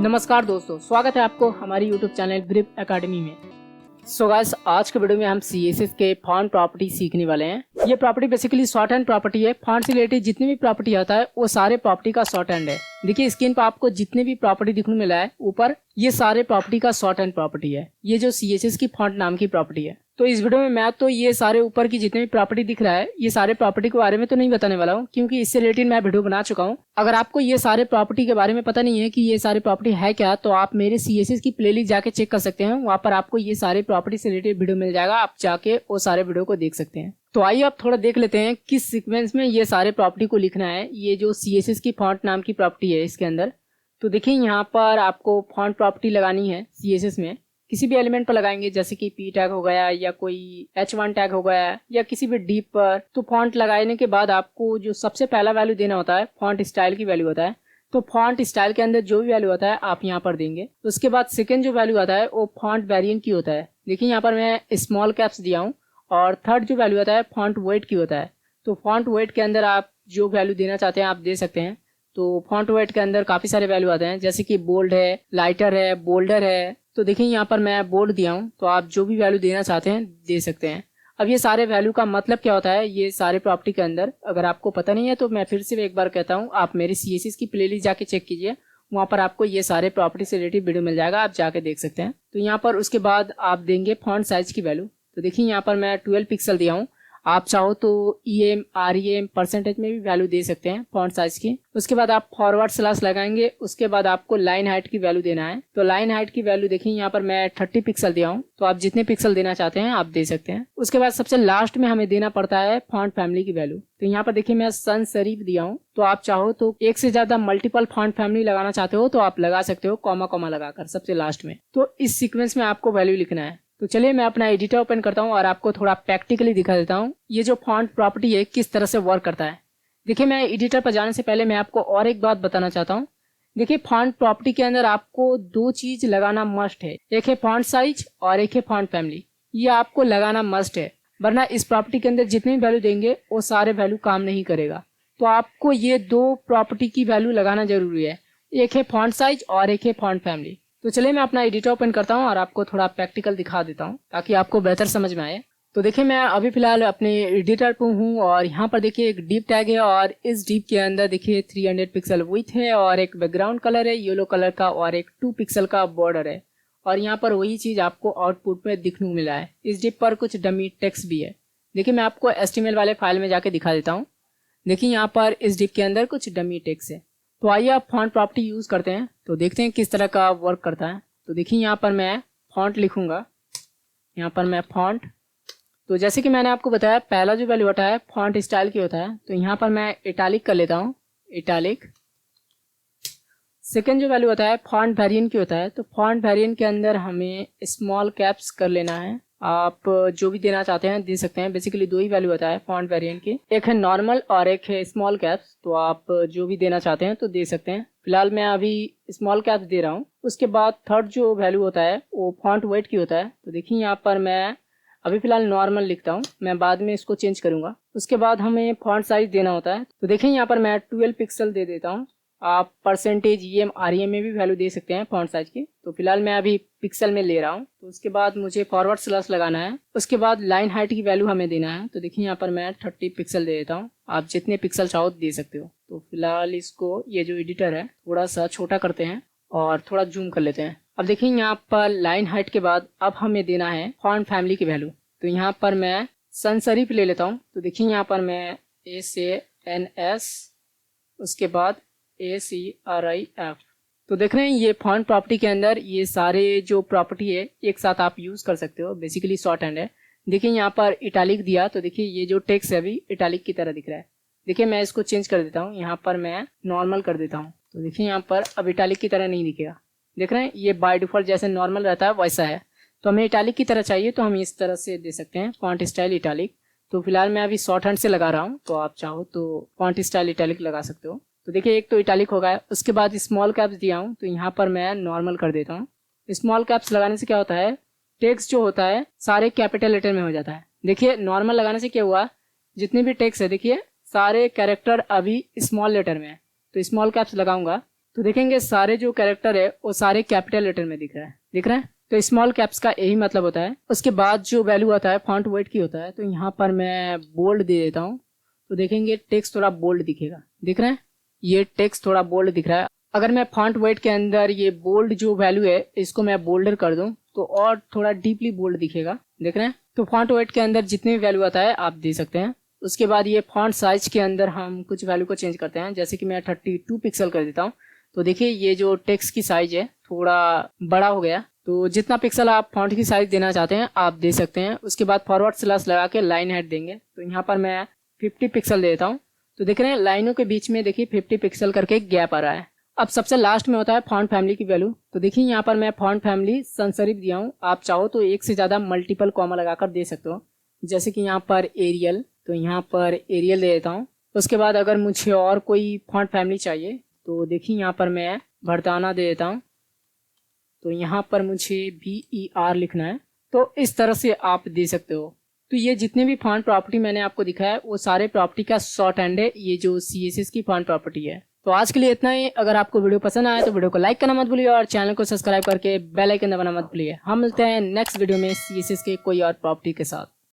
नमस्कार दोस्तों, स्वागत है आपको हमारी YouTube चैनल ब्रीफ एकेडमी में। सो गाइस, आज के वीडियो में हम CSS के फॉन्ट प्रॉपर्टी सीखने वाले हैं। ये property basically short hand property है। फॉन्ट से रिलेटेड जितनी भी प्रॉपर्टी आता है वो सारे प्रॉपर्टी का शॉर्ट हैंड है। देखिए स्क्रीन पर आपको जितने भी प्रॉपर्टी दिखने मिला है ऊपर, ये सारे प्रॉपर्टी का शॉर्ट हैंड प्रॉपर्टी है। ये जो CSS की फॉन्ट नाम की प्रॉपर्टी है। तो इस वीडियो में मैं तो ये सारे ऊपर की जितने भी प्रॉपर्टी दिख रहा है, ये सारे प्रॉपर्टी के बारे में तो नहीं बताने वाला हूँ, क्योंकि इससे रिलेटेड मैं वीडियो बना चुका हूँ। अगर आपको ये सारे प्रॉपर्टी के बारे में पता नहीं है कि ये सारे प्रॉपर्टी है क्या, तो आप मेरे CSS की प्लेलिस्ट जाके चेक कर सकते हैं। वहाँ पर आपको ये सारे प्रॉपर्टी से रिलेटेड वीडियो मिल जाएगा, आप जाके वो सारे वीडियो को देख सकते हैं। तो आइए आप थोड़ा देख लेते हैं किस सीक्वेंस में ये सारे प्रॉपर्टी को लिखना है। ये जो CSS की फॉन्ट नाम की प्रॉपर्टी है इसके अंदर, तो देखिए यहाँ पर आपको फॉन्ट प्रॉपर्टी लगानी है। CSS में किसी भी एलिमेंट पर लगाएंगे, जैसे कि P टैग हो गया या कोई H1 टैग हो गया या किसी भी डिप पर। तो फॉन्ट लगाने के बाद आपको जो सबसे पहला वैल्यू देना होता है फॉन्ट स्टाइल की वैल्यू होता है। तो फॉन्ट स्टाइल के अंदर जो भी वैल्यू होता है आप यहाँ पर देंगे। उसके बाद सेकेंड जो वैल्यू आता है वो फॉन्ट वेरिएंट की होता है। देखिए यहाँ पर मैं स्मॉल कैप्स दिया हूँ। और थर्ड जो वैल्यू आता है फॉन्ट वेट की होता है। तो फॉन्ट वेट के अंदर आप जो वैल्यू देना चाहते हैं आप दे सकते हैं। तो फॉन्ट वेट के अंदर काफी सारे वैल्यू आते हैं, जैसे कि बोल्ड है, लाइटर है, बोल्डर है। तो देखिए यहाँ पर मैं बोल्ड दिया हूँ, तो आप जो भी वैल्यू देना चाहते हैं दे सकते हैं। अब ये सारे वैल्यू का मतलब क्या होता है ये सारे प्रॉपर्टी के अंदर, अगर आपको पता नहीं है तो मैं फिर से एक बार कहता हूँ, आप मेरी CSS की प्लेलिस्ट जाके चेक कीजिए। वहाँ पर आपको ये सारे प्रॉपर्टी से रिलेटेड वीडियो मिल जाएगा, आप जाके देख सकते हैं। तो यहाँ पर उसके बाद आप देंगे फॉन्ट साइज की वैल्यू। तो देखिए यहाँ पर मैं 12 पिक्सल दिया हूँ। आप चाहो तो EM REM परसेंटेज में भी वैल्यू दे सकते हैं फॉन्ट साइज की। उसके बाद आप फॉरवर्ड स्लैश लगाएंगे। उसके बाद आपको लाइन हाइट की वैल्यू देना है। तो लाइन हाइट की वैल्यू देखिए यहाँ पर मैं 30 पिक्सल दिया हूँ। तो आप जितने पिक्सल देना चाहते हैं आप दे सकते हैं। उसके बाद सबसे लास्ट में हमें देना पड़ता है फॉन्ट फैमिली की वैल्यू। तो यहाँ पर देखिए मैं सन सेरिफ दिया हूँ। तो आप चाहो तो एक से ज्यादा मल्टीपल फॉन्ट फैमिली लगाना चाहते हो तो आप लगा सकते हो, कॉमा कॉमा लगाकर सबसे लास्ट में। तो इस सीक्वेंस में आपको वैल्यू लिखना है। तो चलिए मैं अपना एडिटर ओपन करता हूँ और आपको थोड़ा प्रैक्टिकली दिखा देता हूँ ये जो फॉन्ट प्रॉपर्टी है किस तरह से वर्क करता है। देखिए मैं एडिटर पर जाने से पहले मैं आपको और एक बात बताना चाहता हूँ। देखिए फॉन्ट प्रॉपर्टी के अंदर आपको दो चीज लगाना मस्ट है, एक है फॉन्ट साइज और एक है फॉन्ट फैमिली। ये आपको लगाना मस्ट है, वरना इस प्रॉपर्टी के अंदर जितनी वैल्यू देंगे वो सारे वैल्यू काम नहीं करेगा। तो आपको ये दो प्रॉपर्टी की वैल्यू लगाना जरूरी है, एक है फॉन्ट साइज और एक है फॉन्ट फैमिली। तो चलिए मैं अपना एडिटर ओपन करता हूँ और आपको थोड़ा प्रैक्टिकल दिखा देता हूँ ताकि आपको बेहतर समझ में आए। तो देखिए मैं अभी फिलहाल अपने एडिटर पर हूँ और यहाँ पर देखिए एक डिप टैग है और इस डिप के अंदर देखिए 300 पिक्सल विड्थ है और एक बैकग्राउंड कलर है येलो कलर का और एक 2 पिक्सल का बॉर्डर है। और यहाँ पर वही चीज आपको आउटपुट में दिखने को मिला है। इस डिप पर कुछ डमी टेक्स्ट भी है। देखिए मैं आपको HTML वाले फाइल में जाके दिखा देता हूँ। देखिए यहाँ पर इस डिप के अंदर कुछ डमी टेक्स्ट है। तो आइए आप फॉन्ट प्रॉपर्टी यूज करते हैं तो देखते हैं किस तरह का वर्क करता है। तो देखिए यहाँ पर मैं फॉन्ट लिखूंगा। यहाँ पर मैं फॉन्ट, तो जैसे कि मैंने आपको बताया पहला जो वैल्यू होता है फॉन्ट स्टाइल की होता है। तो यहाँ पर मैं इटैलिक कर लेता हूँ, इटैलिक। सेकंड जो वैल्यू होता है फॉन्ट वेरिएंट की होता है। तो फॉन्ट वेरिएंट के अंदर हमें स्मॉल कैप्स कर लेना है। आप जो भी देना चाहते हैं दे सकते हैं। बेसिकली दो ही वैल्यू होता है फॉन्ट वेरिएंट की, एक है नॉर्मल और एक है स्मॉल कैप्स। तो आप जो भी देना चाहते हैं तो दे सकते हैं। फिलहाल मैं अभी स्मॉल कैप्स दे रहा हूँ। उसके बाद थर्ड जो वैल्यू होता है वो फॉन्ट वेट की होता है। तो देखिए यहाँ पर मैं अभी फिलहाल नॉर्मल लिखता हूँ, मैं बाद में इसको चेंज करूंगा। उसके बाद हमें फॉन्ट साइज देना होता है। तो देखिए यहाँ पर मैं 12 पिक्सल दे देता हूँ। आप परसेंटेज EM REM में भी वैल्यू दे सकते हैं फॉन्ट साइज की। तो फिलहाल मैं अभी पिक्सल में ले रहा हूँ। तो उसके बाद मुझे फॉरवर्ड स्लैश लगाना है। उसके बाद लाइन हाइट की वैल्यू हमें देना है। तो देखिए यहाँ पर मैं 30 पिक्सल दे देता हूँ। आप जितने पिक्सल चाहो दे सकते हो। तो फिलहाल इसको ये जो एडिटर है थोड़ा सा छोटा करते हैं और थोड़ा जूम कर लेते हैं। अब देखिए यहाँ पर लाइन हाइट के बाद अब हमें देना है फॉन्ट फैमिली की वैल्यू। तो यहाँ पर मैं sans serif ले लेता हूँ। तो देखिए यहाँ पर मैं SANS उसके बाद ACRIF। तो देख रहे हैं ये फॉन्ट प्रॉपर्टी के अंदर ये सारे जो प्रॉपर्टी है एक साथ आप यूज कर सकते हो। बेसिकली शॉर्ट हैंड है। देखिए यहाँ पर इटैलिक दिया तो देखिए ये जो टेक्स्ट है अभी इटैलिक की तरह दिख रहा है। देखिए मैं इसको चेंज कर देता हूँ, यहाँ पर मैं नॉर्मल कर देता हूँ। तो देखिए यहाँ पर अब इटैलिक की तरह नहीं दिखेगा। देख रहे हैं ये बाय डिफॉल्ट जैसे नॉर्मल रहता है वैसा है। तो हमें इटैलिक की तरह चाहिए तो हम इस तरह से दे सकते हैं फॉन्ट स्टाइल इटैलिक। तो फिलहाल मैं अभी शॉर्ट हैंड से लगा रहा हूँ, तो आप चाहो तो फॉन्ट स्टाइल इटैलिक लगा सकते हो। तो देखिए एक तो इटैलिक हो गया। उसके बाद स्मॉल कैप्स दिया हूँ तो यहाँ पर मैं नॉर्मल कर देता हूँ। स्मॉल कैप्स लगाने से क्या होता है टेक्स्ट जो होता है सारे कैपिटल लेटर में हो जाता है। देखिए नॉर्मल लगाने से क्या हुआ, जितने भी टेक्स्ट है देखिए सारे कैरेक्टर अभी स्मॉल लेटर में है। तो स्मॉल कैप्स लगाऊंगा तो देखेंगे सारे जो कैरेक्टर है वो सारे कैपिटल लेटर में दिख रहा है। तो स्मॉल कैप्स का यही मतलब होता है। उसके बाद जो वैल्यू आता है फॉन्ट वेट की होता है। तो यहाँ पर मैं बोल्ड दे देता हूँ। तो देखेंगे टेक्स्ट थोड़ा बोल्ड दिखेगा, दिख रहा है, ये टेक्स्ट थोड़ा बोल्ड दिख रहा है। अगर मैं फॉन्ट वेट के अंदर ये बोल्ड जो वैल्यू है इसको मैं बोल्डर कर दूं तो और थोड़ा डीपली बोल्ड दिखेगा, देख रहे हैं। तो फॉन्ट वेट के अंदर जितने भी वैल्यू आता है आप दे सकते हैं। उसके बाद ये फॉन्ट साइज के अंदर हम कुछ वैल्यू को चेंज करते हैं, जैसे कि मैं 32 पिक्सल कर देता हूँ। तो देखिए ये जो टेक्स्ट की साइज है थोड़ा बड़ा हो गया। तो जितना पिक्सल आप फॉन्ट की साइज देना चाहते हैं आप दे सकते हैं। उसके बाद फॉरवर्ड स्लैश लगा के लाइन हाइट देंगे। तो यहाँ पर मैं 50 पिक्सल देता हूँ। तो देख रहे हैं लाइनों के बीच में देखिए 50 पिक्सल करके गैप आ रहा है। अब सबसे लास्ट में होता है फॉन्ट फैमिली की वैल्यू। तो देखिए यहाँ पर मैं फॉन्ट फैमिली sans serif दिया हूँ। आप चाहो तो एक से ज़्यादा मल्टीपल कॉमा लगाकर दे सकते हो, जैसे कि यहाँ पर एरियल, तो यहाँ पर एरियल दे देता हूँ। उसके बाद अगर मुझे और कोई फॉन्ट फैमिली चाहिए तो देखिए यहाँ पर मैं वर्ताना दे देता हूँ। तो यहाँ पर मुझे BER लिखना है। तो इस तरह से आप दे सकते हो। तो ये जितने भी फॉन्ट प्रॉपर्टी मैंने आपको दिखाया वो सारे प्रॉपर्टी का शॉर्ट हैंड है, ये जो CSS की फॉन्ट प्रॉपर्टी है। तो आज के लिए इतना ही। अगर आपको वीडियो पसंद आया तो वीडियो को लाइक करना मत भूलिए और चैनल को सब्सक्राइब करके बेल आइकन दबाना मत भूलिए। हम मिलते हैं नेक्स्ट वीडियो में CSS के कोई और प्रॉपर्टी के साथ।